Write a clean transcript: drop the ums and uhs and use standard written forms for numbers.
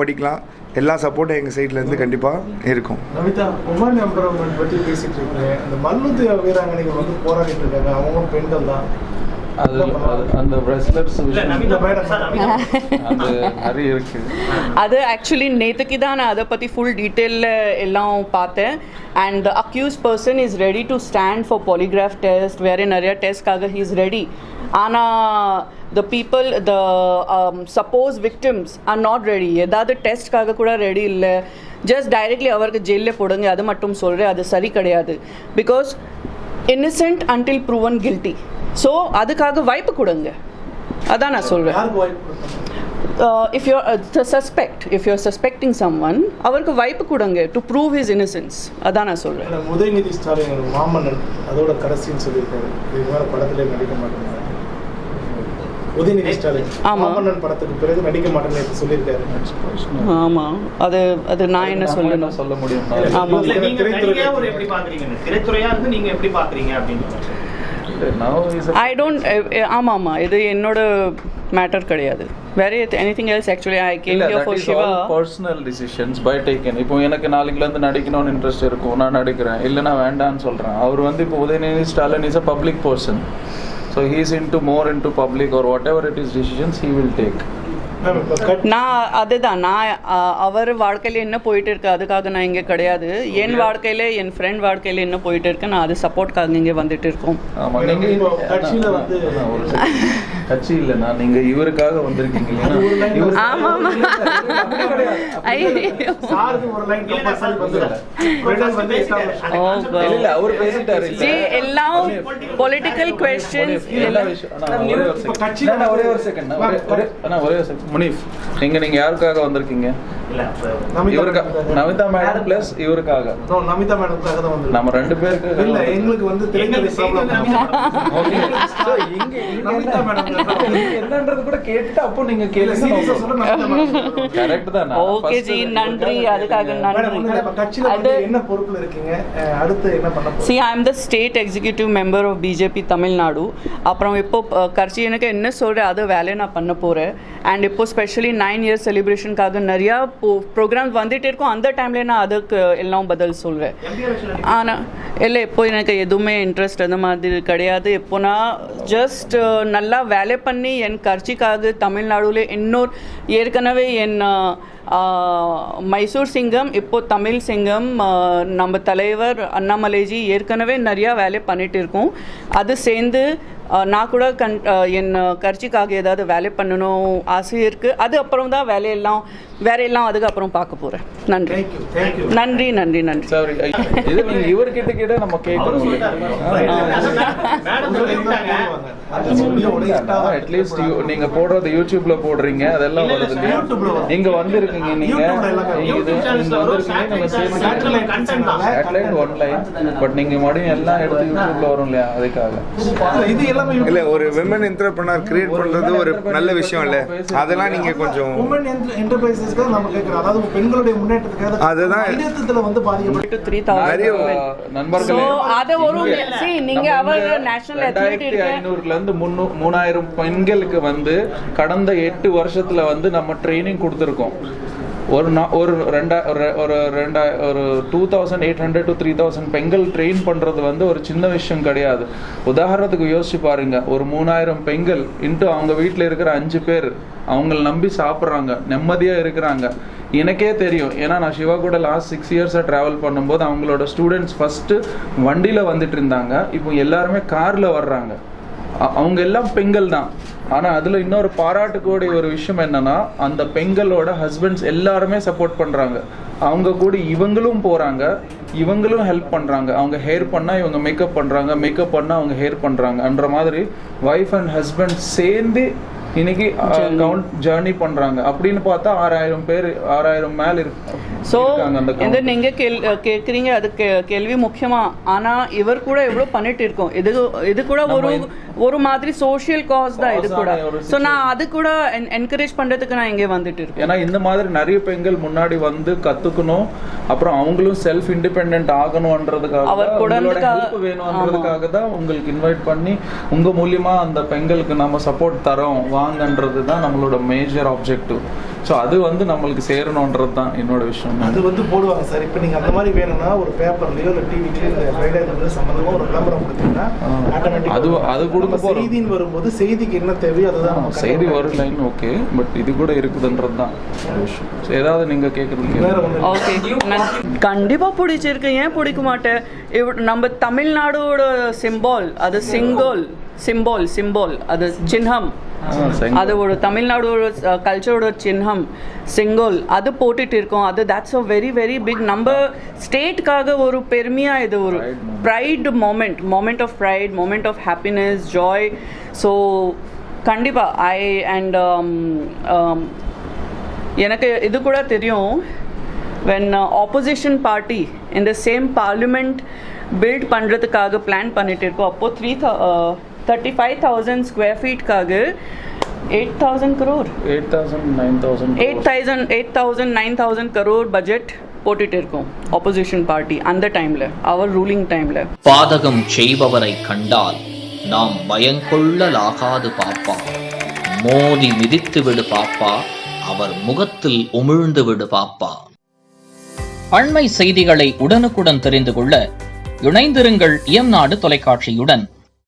படிக்கலாம். எல்லா சப்போர்ட்டும் எங்கள் சைட்லேருந்து கண்டிப்பாக இருக்கும். நமிதா, உமன் எம்பவர்மெண்ட் பற்றி பேசிட்டு இருக்கீங்க. அந்த மல்யுத்த வீராங்கனைகள் வந்து போராடிட்டு இருக்காங்க, அவங்களும் பெண்கள் தான். அந்த ரெஸ்லர்ஸ் நிறைய இருக்கு. அது ஆக்சுவலி நேற்றுக்கு தான் நான் அதை பற்றி ஃபுல் டீட்டெயிலில் எல்லாம் பார்த்தேன். And the accused person is ready to stand for polygraph test, வேறு நிறைய டெஸ்ட்காக ஹீ இஸ் ரெடி. ஆனால் the people, the supposed victims are not ready. ஏதாவது டெஸ்ட்காக கூட ரெடி இல்லை. ஜஸ்ட் டைரெக்ட்லி அவருக்கு ஜெயிலில் போடுங்க, அது மட்டும் சொல்கிறேன். அது சரி கிடையாது. Because innocent until proven guilty. So அதுக்காக வாய்ப்பு கொடுங்க, அதான் நான் சொல்கிறேன். If you're the suspect, if you're suspecting someone, அவருக்கு வாய்ப்பு கொடுங்க to prove his innocence. அதான் நான் சொல்கிறேன். உதயநிதி ஸ்டாலின் மாமன்னன் அதோட கடைசின்னு சொல்லியிருக்காரு. இது மாதிரி படத்திலே நடிக்க மாட்டேங்க. உதயநிதி ஸ்டாலின் மாமன்னன் படத்துக்கு பிறகு நடிக்க மாட்டேன்னு சொல்லியிருக்காரு. ஆமாம், அது நான் என்ன சொல்லணும் சொல்ல முடியும். ஆமாம், ஐ டோன்ட். ஆமாம், இது என்னோட மேட்டர் கிடையாது. வேற anything else actually I came here for Siva. Personal decisions by taken. இப்போ எனக்கு நாளைக்குலேருந்து நடிக்கணும்னு இன்ட்ரெஸ்ட் இருக்கும், நான் நடிக்கிறேன். இல்லைனா வேண்டான்னு சொல்கிறேன். அவர் வந்து இப்போ Udhayanidhi Stalin is a public person. So he is more into public or whatever it is decisions he will take. நான் அதுதான், நான் அவர் வாழ்க்கையில் என்ன போயிட்டு இருக்கு அதுக்காக நான் இங்கே கிடையாது. என் வாழ்க்கையில், என் ஃப்ரெண்ட் வாழ்க்கையில் என்ன போயிட்டு இருக்கு, நான் அது சப்போர்ட்காக இங்கே வந்துட்டு இருக்கோம். ஆமாம், நீங்கள் கட்சி இல்லைண்ணா, நீங்கள் இவருக்காக வந்திருக்கீங்க. ஆமாம், அவர் பேசிட்டாரு. எல்லாம் பொலிட்டிக்கல் கொஸ்டின்ஸ். ஒரே ஒரு செகண்ட் முனீஃப், நீங்க யாருக்காக வந்திருக்கீங்க? நமிதா மேடம் பிளஸ் இவருக்காக. நமிதா மேடம்காக தான் வந்திருக்கோம். நம்ம ரெண்டு பேருக்கு இல்ல, எங்களுக்கு வந்து தெலுங்கு ப்ராப்ளம். ஓகே, சோ இங்க நமிதா மேடம் என்னன்றது கூட கேட்டுட்டு அப்போ நீங்க கேளுங்க. சீரியஸா சொல்ற நமிதா மேடம் கரெக்ட் தான். ஓகே ஜி, நன்றி. அதுக்காக நன்றி. கட்சில வந்து என்ன பொறுப்புல இருக்கீங்க? அடுத்து என்ன பண்ண போறீங்க? See, I am the state executive member of BJP Tamil Nadu. அப்புறம் இப்போ கட்சி எனக்கு என்ன சொல்கிறேன் அது வேலையை நான் பண்ண போகிறேன். அண்ட் இப்போ ஸ்பெஷலி 9 years செலிப்ரேஷனுக்காக நிறையா ப்ரோக்ராம் வந்துகிட்டே இருக்கும். அந்த டைமில் நான் அதுக்கு எல்லாம் பதில் சொல்வேன். ஆனால் இல்லை, இப்போ எனக்கு எதுவுமே இன்ட்ரெஸ்ட் அந்த மாதிரி கிடையாது. இப்போ நான் ஜஸ்ட் நல்லா வேலை பண்ணி என் கட்சிக்காக தமிழ்நாடுல இன்னொரு ஏற்கனவே என் மைசூர் சிங்கம், இப்போ தமிழ் சிங்கம், நம்ம தலைவர் அண்ணாமலைஜி ஏற்கனவே நிறையா வேலை பண்ணிட்டு இருக்கோம். அது சேர்ந்து நான் கூட என் கட்சிக்காக ஏதாவது வேலை பண்ணணும் ஆசை இருக்குது. அது அப்புறம் தான் வேலையெல்லாம் அதுக்கப்புறம் பார்க்க போகிறேன். நன்றி நன்றி நன்றி நன்றி. சாரி, இது நீங்க இவர்கிட்ட கேட்ட நம்ம கேட்கணும். அட்லீஸ்ட் நீங்க போடுறது யூடியூப்ல போடுறீங்க, அதெல்லாம் வருது. நீங்க வந்திருக்கீங்க, நீங்க சேட்டலைட் ஒன்லைன், பட் நீங்க மறுபடியும் எல்லாம் எடுத்து யூடியூப்ல வரும் இல்லையா, அதுக்காக இது எல்லாமே இல்ல. ஒரு விமன் என்டர்பிரனர் கிரியேட் பண்றது ஒரு நல்ல விஷயம் இல்ல. அதெல்லாம் நீங்க கொஞ்சம் உமன் என்டர்பிரைசஸ்க்கு நம்ம கேக்குறோம். அதாவது பெண்களுடைய முன்னேற்றத்துக்காக அதுதான் இடத்துல வந்து பாதிக்கப்பட்டு 3000 நண்பர்களே, அத ஒரு நீங்க அவர் நேஷனல் அத்லெட் இருக்கு. 2500ல இருந்து 3000 பெண்களுக்கு வந்து கடந்த 8 வருஷத்துல வந்து நம்ம ட்ரைனிங் கொடுத்துருக்கோம். ஒரு 2800 to 3000 பெண்கள் ட்ரெயின் பண்ணுறது வந்து ஒரு சின்ன விஷயம் கிடையாது. உதாரணத்துக்கு யோசிச்சு பாருங்க, ஒரு 3000 பெண்கள் இன்ட்டு அவங்க வீட்டில் இருக்கிற 5 பேர் அவங்கள நம்பி சாப்பிட்றாங்க, நிம்மதியாக இருக்கிறாங்க. எனக்கே தெரியும், ஏன்னா நான் சிவா கூட லாஸ்ட் 6 yearsஸாக ட்ராவல் பண்ணும்போது அவங்களோட ஸ்டூடெண்ட்ஸ் ஃபஸ்ட்டு வண்டியில் வந்துட்டு இருந்தாங்க, இப்போ எல்லாருமே காரில் வர்றாங்க. அவங்க எல்லாம் பெண்கள் தான். ஆனால் அதில் இன்னொரு பாராட்டுக்கூடிய ஒரு விஷயம் என்னன்னா, அந்த பெண்களோட ஹஸ்பண்ட்ஸ் எல்லாருமே சப்போர்ட் பண்ணுறாங்க. அவங்க கூட இவங்களும் போகிறாங்க, இவங்களும் ஹெல்ப் பண்ணுறாங்க. அவங்க ஹேர் பண்ணால் இவங்க மேக்கப் பண்ணுறாங்க, மேக்கப் பண்ணால் அவங்க ஹேர் பண்ணுறாங்கன்ற மாதிரி ஒய்ஃப் அண்ட் ஹஸ்பண்ட் சேர்ந்து இன்னைக்கு ஜர்னி பண்றாங்க. அப்படின்னு பார்த்தா 6000 மேல இருக்கு. ஸோ இந்த நீங்க கேட்குறீங்க, அது கேள்வி முக்கியமா. ஆனா இவர் கூட எவ்வளோ பண்ணிட்டு இருக்கோம். இது கூட ஒரு மாதிரி சோஷியல் காஸ் தான் இது கூட. ஸோ நான் அது கூட என்கரேஜ் பண்றதுக்கு நான் இங்கே வந்துட்டு இருக்கேன். ஏன்னா இந்த மாதிரி நிறைய பெண்கள் முன்னாடி வந்து கத்துக்கணும், அப்புறம் அவங்களும் செல்ஃப் இண்டிபெண்டன்ட் ஆகணும்ன்றதுக்காக, ஹெல்ப் வேணும்ன்றதுக்காக தான் உங்களுக்கு இன்வைட் பண்ணி உங்க மூலியமா அந்த பெண்களுக்கு நம்ம சப்போர்ட் தரோம் வாங்கன்றது தான் நம்மளோட மேஜர் ஆப்ஜெக்டிவ். ஸோ அது வந்து நம்மளுக்கு சேரணுன்றது தான் என்னோட விஷயம். அது வந்து போடுவாங்க சார். இப்போ நீங்கள் அந்த மாதிரி வேணும்னா ஒரு பேப்பர்லையோ இல்லை டிவிலையோ இந்த ஃப்ரைடே சம்மந்தமாக ஒரு விளம்பரம் கொடுத்தீங்கன்னா அது கொடுக்க போகிறோம். செய்தின்னு வரும்போது செய்திக்கு என்ன தேவையோ அதுதான் செய்தி ஒரு லைன் ஓகே, பட் இது கூட இருக்குதுன்றது தான் விஷயம். ஸோ ஏதாவது நீங்கள் கேட்குறது ஓகே, கண்டிப்பாக பிடிச்சிருக்கு. ஏன் பிடிக்க மாட்டேன்? நம்ம தமிழ்நாடோட சிம்பால் அது சிம்போல் அது சின்னம், அது ஒரு தமிழ்நாடோட கல்ச்சரோட சின்னம் சிங்கோல், அது போட்டுட்டு இருக்கோம். அது that's a very very big நம்ம ஸ்டேட்காக ஒரு பெருமையா, இது ஒரு pride moment of pride, moment of happiness, joy. So கண்டிப்பாக எனக்கு இது கூட தெரியும். when opposition party in the same parliament build பண்ணுறதுக்காக பிளான் பண்ணிட்டு இருக்கோம். அப்போ 35,000 ஸ்கொயர் ஃபீட்காக 8,000 crore 8,000-9,000 crore பட்ஜெட் போட்டுட்டு இருக்கோம் ஆப்போசிஷன் பார்ட்டி அந்த டைம்ல, அவர் ரூலிங் டைம்ல. பாதகம் செய்பவரை கண்டால் நாம் பயங்கொள்ளலாகாது பாப்பா, மோதி மிதித்து விடு பாப்பா, அவர் முகத்தில் உமிழ்ந்து விடு பாப்பா. அண்மை செய்திகளை உடனுக்குடன் தெரிந்து கொள்ள இணைந்திருங்கள் இயம்நாடு தொலைக்காட்சியுடன்.